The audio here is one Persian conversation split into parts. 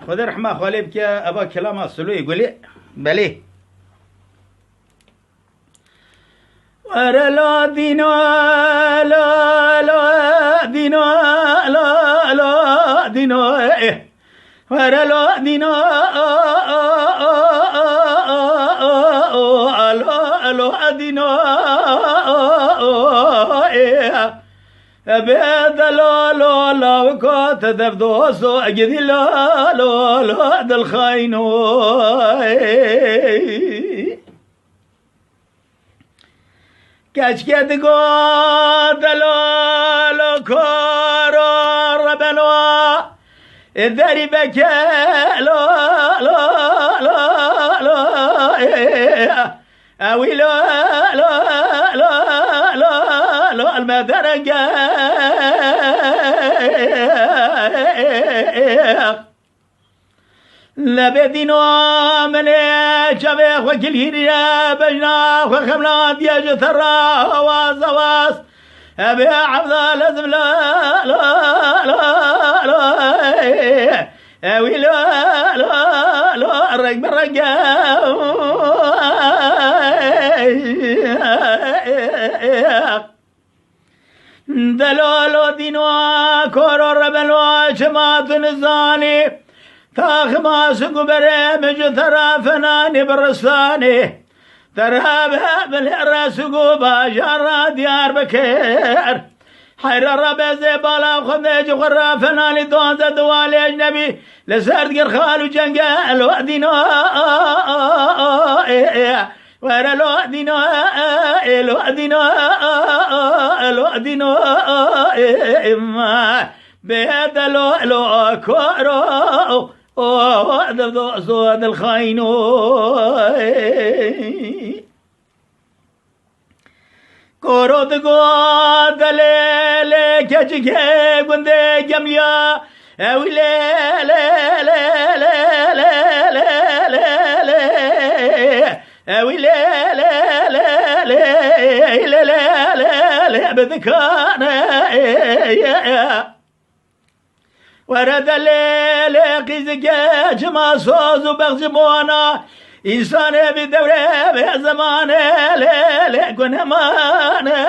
خدا رحمه خالی بکه ابا کلام اصلو يقولي بله ورا لا دينو لا لا دينو لا لا دينو ورا لا دينو لا لا دينو بيد لا لا لا وكات تفدوسو اجدي لا لا لا ده الخاينو كشكت قد لا لا كارو ربنا الذري بكى لا لا لا لا اوي لا لا لا لا لا المدرجة لبدينو من شبيخ وكل هيريا بجنا وخمنا دياج ثرا واز واز ابي عبد لازم لا لا لا لا اوي لا لا لا الرقم دلالو دينو كورو ربلو شمات نزاني تاخ ما سقو بريمج ترى فناني برساني ترهبها بالراس قوبا جرى ديار بكير حير الربع زبالا خذج غرا فناني دوزة دوالي اجنبي لسرد قرخال وجنقال ودينو ورا لو دينو لو دينو لو دينو ما بيدلو لو كورو ذو صوت الخاينو كورو دقو دليل كجيك قندي جميا اوي لا لا لا لا لا لا لا اوي لا لا لا لا لا لا لا لا بذكانا ورد الليل قيزك ما صوز وبغزبونا إنسان بدورة بزمانه لا لا كنمانه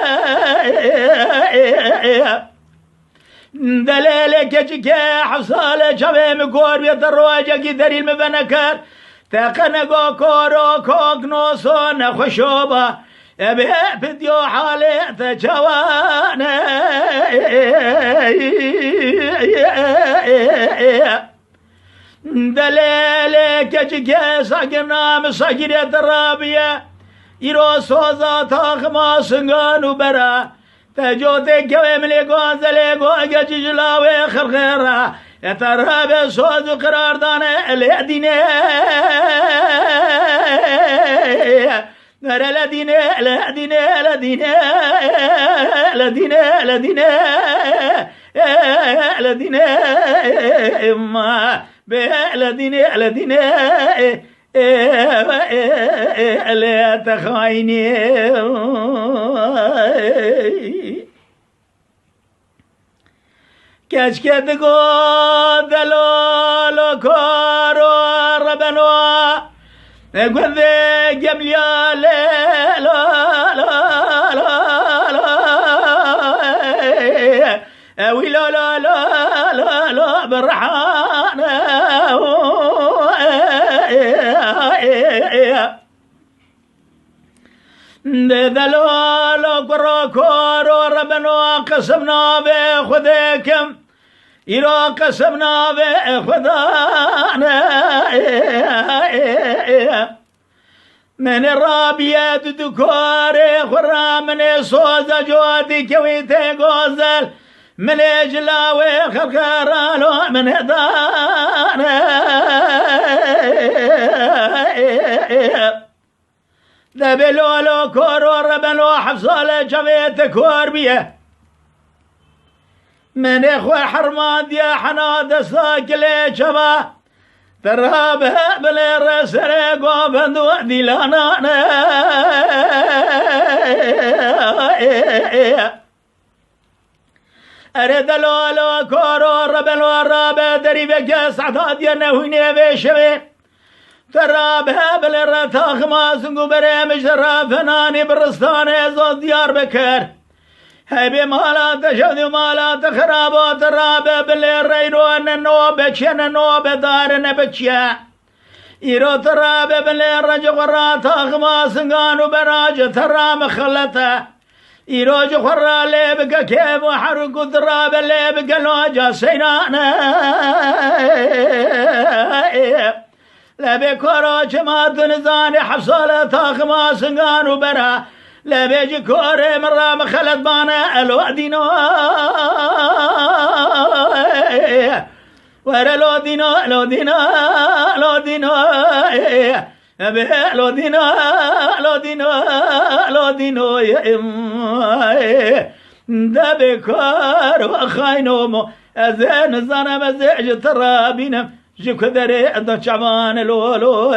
دليل كجك حصل شبه مكور بيترواجه كدري المبنكر تقنقو كورو كوكنوسو نخشوبه بديو حالي تجوانا دليل كجك ساقنا مساقر الدرابية يرو صوزا تاخما سنغانو برا تجوتي كويملي قوزلي قوغا جلاوي خرخيرا يترابي صوز قرار دانا الهديني نرى لدينا لدينا لدينا لدينا لدينا لدينا ما لدينا لدينا لا تخايني كشكت قد دلالو كارو ربنوا قد جمليا لا لا لا لا اوي لا لا لا لا لا بالرحانة دلالو كروكورو ربنا قسمنا بخذكم إذا قسمنا بخذانا من الرابية دكوري خرا من صوز جودي كويتي غوزل من اجلاوي خرخرالو من هدانا دبلولو كورو ربنو حفصال جويت كوربيه من اخوة حرمان ديا حناد ساكلي شبا ترابها بالرس ريقو بندو ديلانا أرد لولا كورو ربل ورابة دريبك سعداد ينهوني بشوي ترابها بالرتاخ ما سنقو بريمش ترافناني برستاني زود ديار بكر هبي مالا تشهد مالا تخرابات الرابة بالرينو أن النوبة كان النوبة دار نبكيا إيرو ترابة بالرجو قراتاخ ما سنقانو براج ترام خلته إيرو جخرا ليبقى كيف وحرقو ترابة ليبقى لوجا سينانا لبي كوروش ما تنزاني حصولة تاخ ما سنقانو برا لبيجي كوري مرة مخلت بانا الوادينو ورا لودينو لودينو لودينو لودينو لودينو لودينو دبي كور وخاينومو أزين زانا مزيج ترابينا جيكو دري عند شعبان لولو